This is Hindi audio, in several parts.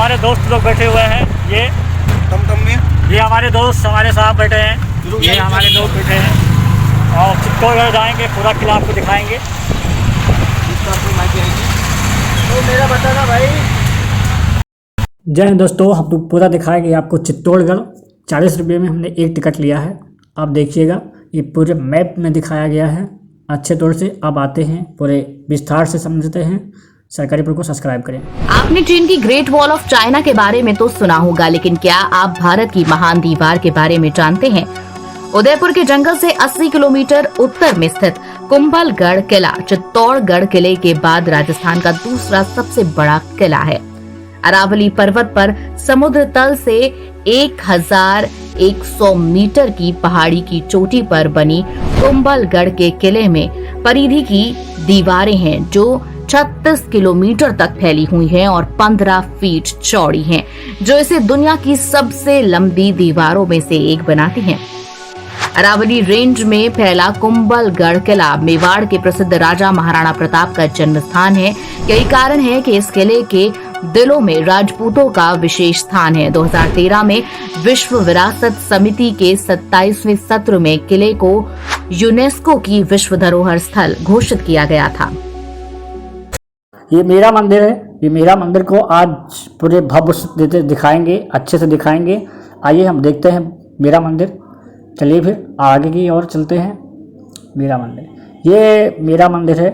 हमारे दोस्त लोग बैठे हुए हैं। ये टमटम में ये हमारे दोस्त हमारे साथ बैठे हैं। ये हमारे दोस्त बैठे हैं और चित्तौड़गढ़ जाएंगे, पूरा किला आपको दिखाएंगे। तो मेरा बताना भाई। जय हिंद दोस्तों, हम लोग पूरा दिखाएंगे आपको चित्तौड़गढ़। 40 रुपये में हमने एक टिकट लिया है। आप देखिएगा, ये पूरे मैप में दिखाया गया है अच्छे तौर से। अब आते हैं पूरे विस्तार से समझते हैं। सरकारी पर को सब्सक्राइब करें। आपने चीन की ग्रेट वॉल ऑफ चाइना के बारे में तो सुना होगा, लेकिन क्या आप भारत की महान दीवार के बारे में जानते हैं? उदयपुर के जंगल से 80 किलोमीटर उत्तर में स्थित कुंभलगढ़ किला चित्तौड़गढ़ किले के बाद राजस्थान का दूसरा सबसे बड़ा किला है। अरावली पर्वत पर समुद्र तल से 1100 मीटर की पहाड़ी की चोटी पर बनी कुंभलगढ़ के किले में परिधि की दीवारें हैं जो 36 किलोमीटर तक फैली हुई हैं और 15 फीट चौड़ी हैं, जो इसे दुनिया की सबसे लंबी दीवारों में से एक बनाती हैं। अरावली रेंज में फैला कुंभलगढ़ किला मेवाड़ के प्रसिद्ध राजा महाराणा प्रताप का जन्म स्थान है। यही कारण है कि इस किले के दिलों में राजपूतों का विशेष स्थान है। 2013 में विश्व विरासत समिति के 27वें सत्र में किले को यूनेस्को की विश्व धरोहर स्थल घोषित किया गया था। ये मेरा मंदिर है। ये मेरा मंदिर को आज पूरे भव्य से दिखाएंगे, अच्छे से दिखाएंगे। आइए हम देखते हैं मेरा मंदिर। चलिए फिर आगे की ओर चलते हैं। मेरा मंदिर, ये मेरा मंदिर है।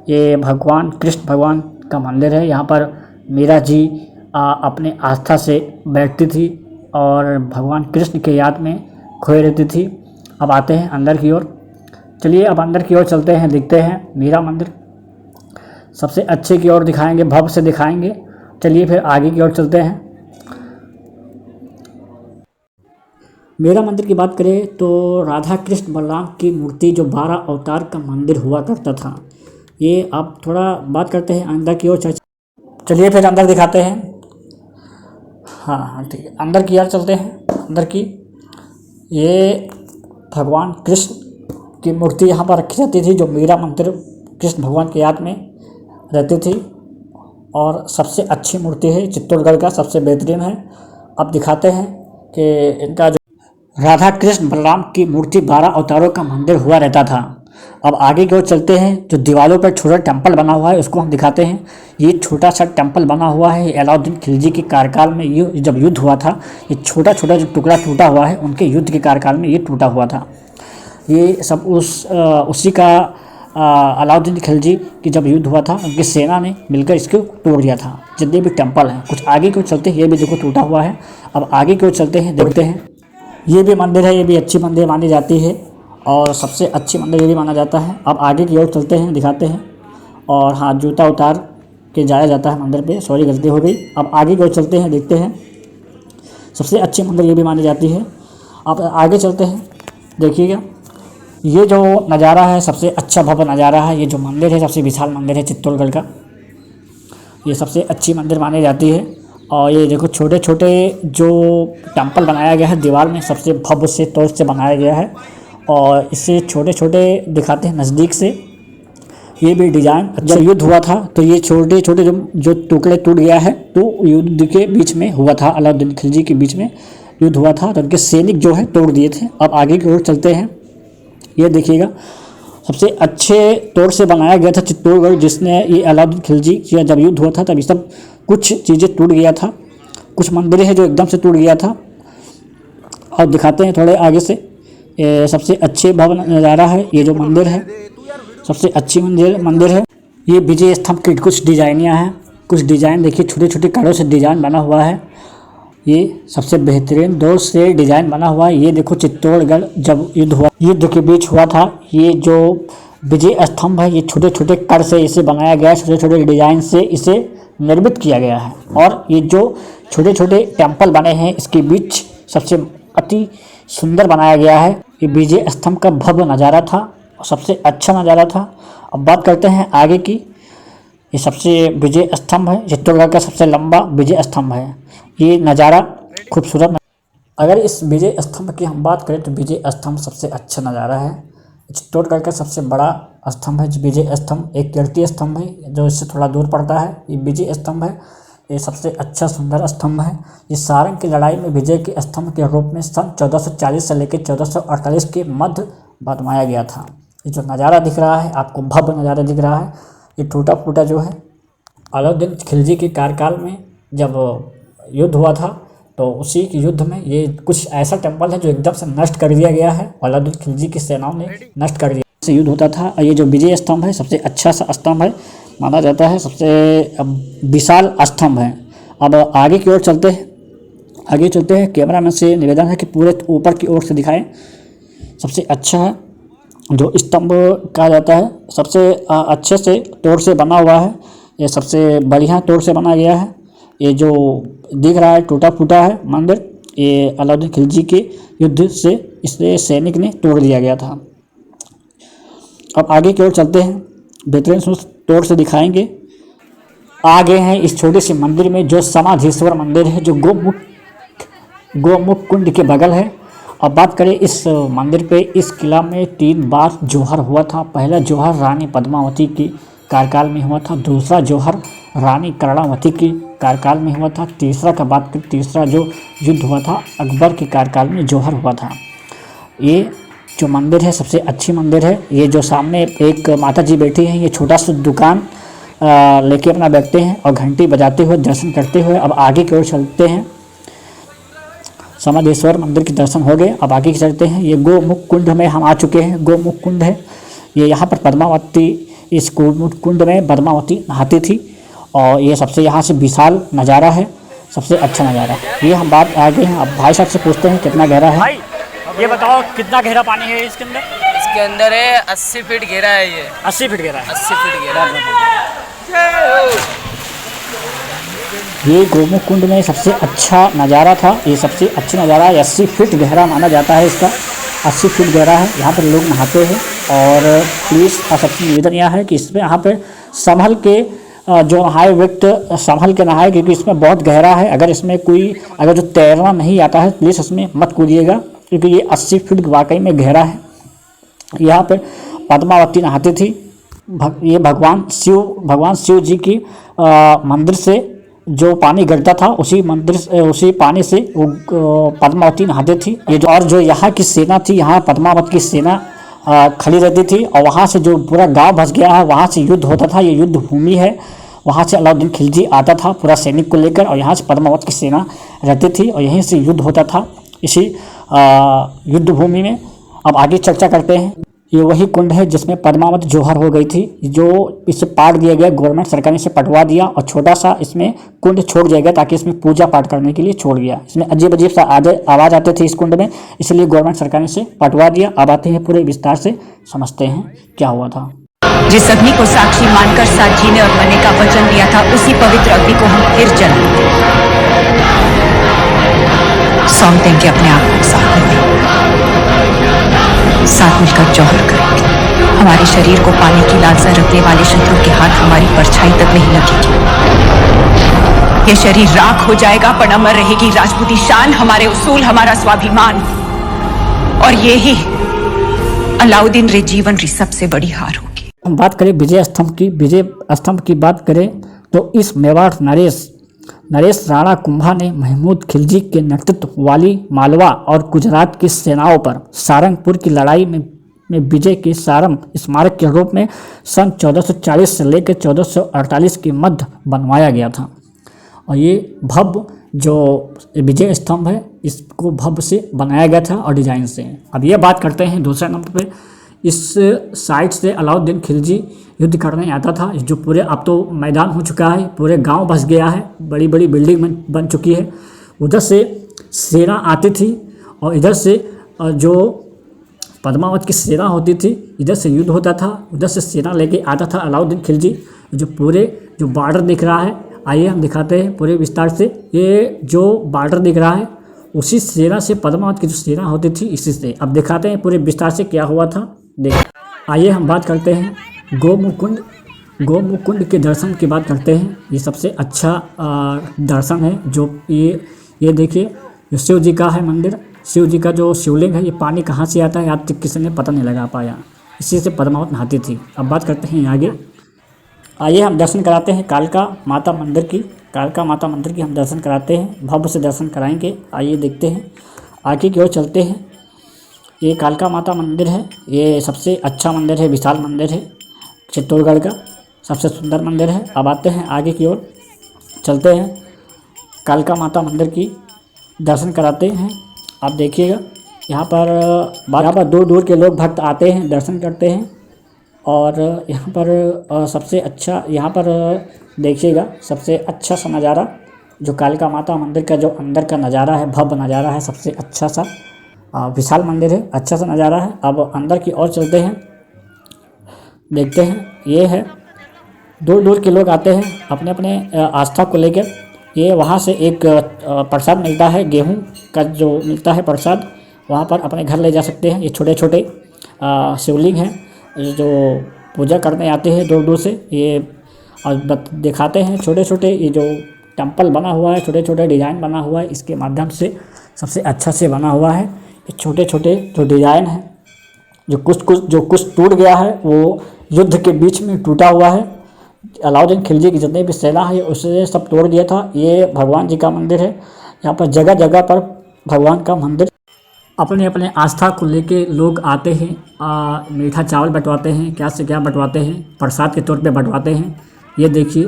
ये भगवान कृष्ण भगवान का मंदिर है। यहाँ पर मीरा जी अपने आस्था से बैठती थी और भगवान कृष्ण के याद में खोए रहती थी। अब आते हैं अंदर की ओर। चलिए अब अंदर की ओर चलते हैं, देखते हैं मेरा मंदिर। सबसे अच्छे की ओर दिखाएंगे, भव्य से दिखाएंगे। चलिए फिर आगे की ओर चलते हैं। मेरा मंदिर की बात करें तो राधा कृष्ण बलराम की मूर्ति जो 12 अवतार का मंदिर हुआ करता था। ये आप थोड़ा बात करते हैं अंदर की ओर। चलिए फिर अंदर दिखाते हैं। हाँ ठीक है, अंदर की ओर चलते हैं। अंदर की ये भगवान कृष्ण की मूर्ति यहाँ पर रखी जाती थी, जो मेरा मंदिर कृष्ण भगवान के याद में रहती थी और सबसे अच्छी मूर्ति है, चित्तौड़गढ़ का सबसे बेहतरीन है। अब दिखाते हैं कि इनका जो राधा कृष्ण बलराम की मूर्ति 12 अवतारों का मंदिर हुआ रहता था। अब आगे की ओर चलते हैं। जो दीवारों पर छोटा टेंपल बना हुआ है उसको हम दिखाते हैं। ये छोटा सा टेंपल बना हुआ है, अलाउद्दीन खिलजी के कार्यकाल में ये जब युद्ध हुआ था, ये छोटा छोटा जो टुकड़ा टूटा हुआ है उनके युद्ध के कार्यकाल में ये टूटा हुआ था। ये सब उसी का अलाउद्दीन खिलजी की जब युद्ध हुआ था उनकी सेना ने मिलकर इसको तोड़ दिया था। जितने भी टेंपल हैं, कुछ आगे की ओर चलते हैं। ये भी देखो टूटा हुआ है। अब आगे की ओर चलते हैं, देखते हैं। ये भी मंदिर है, ये भी अच्छी मंदिर मानी जाती है और सबसे अच्छी मंदिर ये भी माना जाता है। अब आगे की ओर चलते हैं, दिखाते हैं। और हाँ, जूता उतार के जाया जाता है मंदिर पे, सॉरी गलती हो गई। अब आगे की ओर चलते हैं, देखते हैं। सबसे अच्छी मंदिर ये भी मानी जाती है। अब आगे चलते हैं, देखिएगा। ये जो नज़ारा है सबसे अच्छा भव्य नज़ारा है। ये जो मंदिर है सबसे विशाल मंदिर है चित्तौड़गढ़ का। ये सबसे अच्छी मंदिर मानी जाती है। और ये देखो छोटे छोटे जो टेंपल बनाया गया है दीवार में, सबसे भव्य से तौर से बनाया गया है। और इससे छोटे छोटे दिखाते हैं नज़दीक से। ये भी डिज़ाइन जब युद्ध हुआ था तो ये छोटे छोटे जो टुकड़े टूट गया है तो युद्ध के बीच में हुआ था, अलाउद्दीन खिलजी के बीच में युद्ध हुआ था तो उनके सैनिक जो है तोड़ दिए थे। अब आगे की ओर चलते हैं। ये देखिएगा, सबसे अच्छे तौर से बनाया गया था चित्तौड़गढ़, जिसने ये अलाउद्दीन खिलजी का जब युद्ध हुआ था तब ये सब कुछ चीज़ें टूट गया था। कुछ मंदिर है जो एकदम से टूट गया था। और दिखाते हैं थोड़े आगे से। ये सबसे अच्छे भवन नज़ारा है। ये जो मंदिर है सबसे अच्छी मंदिर है। ये विजय स्तंभ की कुछ डिज़ाइनियाँ हैं। कुछ डिज़ाइन देखिए, छोटे छोटे कारों से डिज़ाइन बना हुआ है। ये सबसे बेहतरीन दौर से डिज़ाइन बना हुआ है। ये देखो चित्तौड़गढ़ जब युद्ध के बीच हुआ था, ये जो विजय स्तंभ है ये छोटे छोटे कर से इसे बनाया गया है, छोटे छोटे डिज़ाइन से इसे निर्मित किया गया है। और ये जो छोटे छोटे टेंपल बने हैं इसके बीच सबसे अति सुंदर बनाया गया है। ये विजय स्तंभ का भव्य नज़ारा था, सबसे अच्छा नज़ारा था। अब बात करते हैं आगे की। ये सबसे विजय स्तंभ है, चित्तौड़गढ़ का सबसे लंबा विजय स्तंभ है। ये नज़ारा खूबसूरत। अगर इस विजय स्तंभ की हम बात करें तो विजय स्तंभ सबसे अच्छा नज़ारा है। चित्तौड़गढ़ का सबसे बड़ा स्तंभ है विजय स्तंभ। एक कीर्ति स्तंभ है जो इससे थोड़ा दूर पड़ता है। ये विजय स्तंभ है। ये सबसे अच्छा सुंदर स्तंभ है। ये सारंग की लड़ाई में विजय के स्तंभ के रूप में सन 1440 से लेकर 1448 के मध्य बनवाया गया था। ये जो नज़ारा दिख रहा है आपको, भव्य नज़ारा दिख रहा है, ये टूटा फूटा जो है अलाउद्दीन खिलजी के कार्यकाल में जब युद्ध हुआ था तो उसी के युद्ध में ये कुछ ऐसा टेम्पल है जो एकदम से नष्ट कर दिया गया है। अलाउद्दीन खिलजी की सेनाओं ने नष्ट कर दिया, से युद्ध होता था। और ये जो विजय स्तंभ है सबसे अच्छा सा स्तंभ है, माना जाता है सबसे विशाल स्तंभ है। अब आगे की ओर चलते हैं। कैमरा मैन से निवेदन है कि पूरे ऊपर की ओर से दिखाएं। सबसे अच्छा है जो स्तंभ कहा जाता है, सबसे अच्छे से तोड़ से बना हुआ है, ये सबसे बढ़िया तोड़ से बना गया है। ये जो दिख रहा है टूटा फूटा है मंदिर, ये अलाउद्दीन खिलजी के युद्ध से इसे सैनिक ने तोड़ दिया गया था। अब आगे की ओर चलते हैं, बेहतरीन तोड़ से दिखाएंगे। आगे हैं इस छोटे से मंदिर में जो समाधीश्वर मंदिर है, जो गोमुख कुंड के बगल है। अब बात करें इस मंदिर पे, इस किला में 3 बार जोहर हुआ था। पहला जोहर रानी पद्मावती की कार्यकाल में हुआ था, दूसरा जोहर रानी कर्णावती की कार्यकाल में हुआ था, तीसरा जो युद्ध हुआ था अकबर के कार्यकाल में जोहर हुआ था। ये जो मंदिर है सबसे अच्छी मंदिर है। ये जो सामने एक माता जी बैठी हैं, ये छोटा सा दुकान लेके अपना बैठते हैं और घंटी बजाते हुए दर्शन करते हुए। अब आगे की ओर चलते हैं, समाधेश्वर मंदिर के दर्शन हो गए। अब आगे चलते हैं, ये गोमुख कुंड में हम आ चुके हैं। गोमुख कुंड है ये, यहाँ पर पद्मावती, इस गोमुख कुंड में पद्मावती नहाती थी और ये सबसे यहाँ से विशाल नज़ारा है, सबसे अच्छा नज़ारा। ये हम बात आगे हैं। अब भाई साहब से पूछते हैं कितना गहरा है। भाई ये बताओ कितना गहरा पानी है इसके अंदर? इसके अंदर है 80 फीट गहरा है ये। 80 फीट गहरा है। 80 फीट गहरा है। ये गोमुख कुंड में सबसे अच्छा नज़ारा था, ये सबसे अच्छा नज़ारा 80 फीट गहरा माना जाता है इसका। 80 फीट गहरा है, यहाँ पर लोग नहाते हैं। और प्लीज़ सबसे निवेदन यह है कि इसमें यहाँ पर संभल के जो नहाए व्यक्ति संभल के नहाए, क्योंकि इसमें बहुत गहरा है। अगर जो तैरना नहीं आता है प्लीज़ इसमें मत कूदिएगा, क्योंकि ये 80 फीट वाकई में गहरा है। यहाँ पर पद्मावती नहाती थी। ये भगवान शिव जी की मंदिर से जो पानी गिरता था उसी पानी से पद्मावती नहाती थी। जो यहाँ की सेना थी, यहाँ पद्मावत की सेना खड़ी रहती थी और वहाँ से जो पूरा गांव बस गया है वहाँ से युद्ध होता था। ये युद्ध भूमि है, वहाँ से अलाउद्दीन खिलजी आता था पूरा सैनिक को लेकर और यहाँ से पद्मावत की सेना रहती थी और यहीं से युद्ध होता था इसी युद्ध भूमि में। अब आगे चर्चा करते हैं। ये वही कुंड है जिसमें पद्मावत जोहर हो गई थी, जो इसे पाट दिया गया, गवर्नमेंट सरकार ने इसे पटवा दिया और छोटा सा इसमें कुंड छोड़ दिया गया ताकि इसमें पूजा पाठ करने के लिए छोड़ दिया। इसमें अजीब सा आवाज़ आते थे इस कुंड में, इसलिए गवर्नमेंट सरकार ने इसे पटवा दिया। अब आते हैं पूरे विस्तार से समझते हैं क्या हुआ था। जिस अग्नि को साक्षी मानकर साथ जीने और मरने का वचन दिया था, उसी पवित्र अग्नि को हम फिर जलाएंगे। सौंप देंगे अपने आप को साथ मिलकर जौहर करेंगे। हमारे शरीर को पाने की लालसा रखने वाले शत्रु के हाथ हमारी परछाई तक नहीं लगेगी। यह शरीर राख हो जाएगा पर अमर रहेगी राजपूती शान, हमारे उसूल, हमारा स्वाभिमान। और ये ही अलाउद्दीन रे जीवन री सबसे बड़ी हार होगी। हम बात करें विजय स्तंभ की बात करें तो इस मेवाड़ नरेश राणा कुंभा ने महमूद खिलजी के नेतृत्व वाली मालवा और गुजरात की सेनाओं पर सारंगपुर की लड़ाई में विजय के स्मारक के रूप में सन 1440 से लेकर 1448 के मध्य बनवाया गया था। और ये भव्य जो विजय स्तंभ है इसको भव्य से बनाया गया था और डिजाइन से। अब ये बात करते हैं दूसरे नंबर पे, इस साइड से अलाउद्दीन खिलजी युद्ध करने आता था। जो पूरे अब तो मैदान हो चुका है, पूरे गांव बस गया है, बड़ी बड़ी बिल्डिंग बन चुकी है। उधर से सेना आती थी और इधर से जो पद्मावत की सेना होती थी, इधर से युद्ध होता था, उधर से सेना लेके आता था अलाउद्दीन खिलजी। जो बार्डर दिख रहा है, आइए हम दिखाते हैं पूरे विस्तार से। ये जो बार्डर दिख रहा है उसी सेना से पद्मावत की जो सेना होती थी इसी से। अब दिखाते हैं पूरे विस्तार से क्या हुआ था। आइए हम बात करते हैं गोमुख कुंड के दर्शन की बात करते हैं। ये सबसे अच्छा दर्शन है। जो ये देखिए, जो शिव जी का है मंदिर, शिव जी का जो शिवलिंग है, ये पानी कहाँ से आता है आज तक किसी ने पता नहीं लगा पाया। इसी से पद्मावत नहाती थी। अब बात करते हैं आगे। आइए हम दर्शन कराते हैं कालका माता मंदिर की कालका माता मंदिर की हम दर्शन कराते हैं, भव्य से दर्शन कराएंगे। आइए देखते हैं, आगे की ओर चलते हैं। ये कालका माता मंदिर है, ये सबसे अच्छा मंदिर है, विशाल मंदिर है, चित्तौड़गढ़ का सबसे सुंदर मंदिर है। अब आते हैं आगे की ओर, चलते हैं, कालका माता मंदिर की दर्शन कराते हैं। आप देखिएगा यहाँ पर दूर दूर के लोग भक्त आते हैं, दर्शन करते हैं। और यहाँ पर सबसे अच्छा, यहाँ पर देखिएगा सबसे अच्छा सा नज़ारा जो कालका माता मंदिर का जो अंदर का नज़ारा है, भव्य नज़ारा है, सबसे अच्छा सा विशाल मंदिर है, अच्छा सा नज़ारा है। अब अंदर की ओर चलते हैं, देखते हैं। ये है, दूर दूर के लोग आते हैं अपने अपने आस्था को लेकर। ये वहाँ से एक प्रसाद मिलता है, गेहूं का जो मिलता है प्रसाद, वहाँ पर अपने घर ले जा सकते हैं। ये छोटे छोटे शिवलिंग हैं जो पूजा करने आते हैं दूर दूर से। ये दिखाते हैं छोटे छोटे, ये जो टेम्पल बना हुआ है, छोटे छोटे डिज़ाइन बना हुआ है, इसके माध्यम से सबसे अच्छा से बना हुआ है। ये छोटे छोटे जो डिज़ाइन हैं, जो कुछ टूट गया है, वो युद्ध के बीच में टूटा हुआ है। अलाउद्दीन खिलजी की जितने भी सेना है उसने सब तोड़ दिया था। ये भगवान जी का मंदिर है। यहाँ पर जगह जगह पर भगवान का मंदिर, अपने अपने आस्था को लेके लोग आते हैं। मीठा चावल बंटवाते हैं, क्या से क्या बंटवाते हैं, प्रसाद के तौर पे बंटवाते हैं। ये देखिए,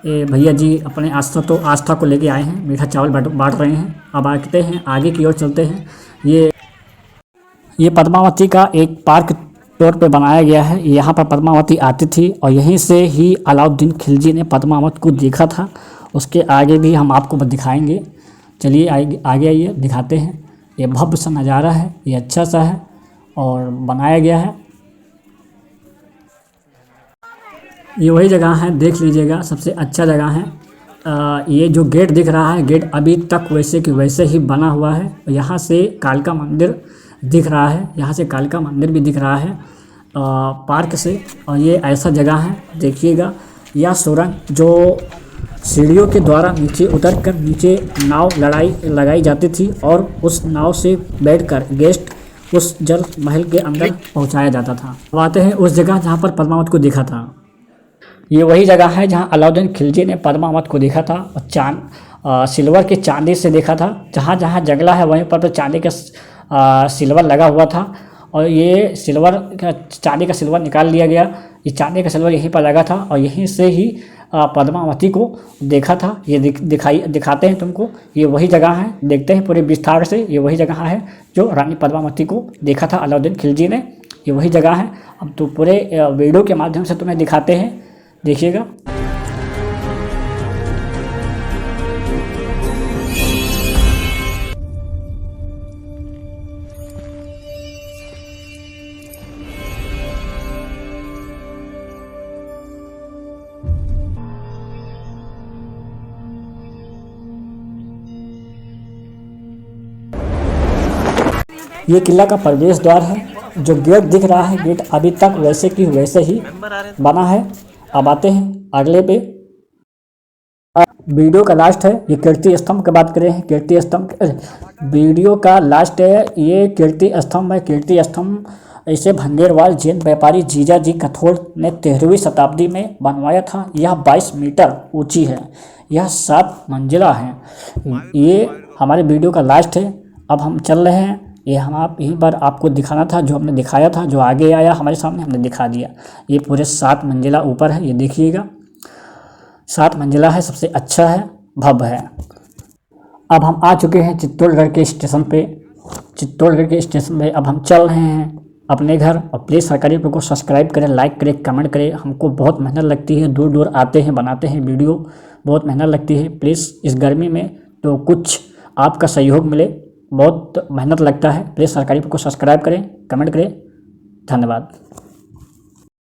ये भैया जी अपने आस्था को लेके आए हैं, मीठा चावल बांट रहे हैं। अब आते हैं आगे की ओर चलते हैं। ये पद्मावती का एक पार्क तौर पे बनाया गया है। यहाँ पर पद्मावती आती थी और यहीं से ही अलाउद्दीन खिलजी ने पद्मावत को देखा था। उसके आगे भी हम आपको दिखाएंगे। चलिए आगे आइए, दिखाते हैं। ये भव्य सा नज़ारा है, ये अच्छा सा है और बनाया गया है। ये वही जगह है, देख लीजिएगा, सबसे अच्छा जगह है। ये जो गेट दिख रहा है, गेट अभी तक वैसे कि वैसे ही बना हुआ है। यहाँ से कालका मंदिर दिख रहा है, यहाँ से कालका मंदिर भी दिख रहा है पार्क से। और ये ऐसा जगह है, देखिएगा, यह सुरंग जो सीढ़ियों के द्वारा नीचे उतरकर नीचे नाव लगाई जाती थी और उस नाव से बैठकर गेस्ट उस जल महल के अंदर पहुंचाया जाता था। अब आते हैं उस जगह जहां पर पद्मावत को देखा था। ये वही जगह है जहां अलाउद्दीन खिलजी ने पद्मावत को देखा था और सिल्वर के चांदी से देखा था। जहाँ जहाँ जंगला है वहीं पर चांदी का सिल्वर लगा हुआ था और ये चांदी का सिल्वर निकाल लिया गया। ये चांदी का सिल्वर यहीं पर लगा था और यहीं से ही पद्मावती को देखा था। ये दिखाते हैं तुमको। ये वही जगह है, देखते हैं पूरे विस्तार से। ये वही जगह है जो रानी पद्मावती को देखा था अलाउद्दीन खिलजी ने। ये वही जगह है। अब तो पूरे वीडियो के माध्यम से तुम्हें दिखाते हैं, देखिएगा। ये किला का प्रवेश द्वार है। जो गेट दिख रहा है, गेट अभी तक वैसे की वैसे ही बना है। अब आते हैं अगले पे। वीडियो का लास्ट है, ये कीर्ति स्तंभ की बात करें। कीर्ति स्तंभ वीडियो का लास्ट है, ये कीर्ति स्तंभ है। कीर्ति स्तंभ इसे भंगेरवाल जैन व्यापारी जीजा जी कथोर ने 13वीं शताब्दी में बनवाया था। यह 22 मीटर ऊंची है, यह 7 मंजिला है। ये हमारे वीडियो का लास्ट है। अब हम चल रहे हैं। ये हम आप यहीं पर आपको दिखाना था, जो हमने दिखाया था, जो आगे आया हमारे सामने हमने दिखा दिया। ये पूरे 7 मंजिला ऊपर है, ये देखिएगा 7 मंजिला है, सबसे अच्छा है, भव्य है। अब हम आ चुके हैं चित्तौड़गढ़ के स्टेशन पे। चित्तौड़गढ़ के स्टेशन पे अब हम चल रहे हैं अपने घर। और प्लीज़ सरकारी को सब्सक्राइब करें, लाइक करें, कमेंट करें। हमको बहुत मेहनत लगती है, दूर दूर आते हैं, बनाते हैं वीडियो, बहुत मेहनत लगती है। प्लीज़ इस गर्मी में तो कुछ आपका सहयोग मिले, बहुत मेहनत लगता है। प्लीज़ सरकारी को सब्सक्राइब करें, कमेंट करें। धन्यवाद।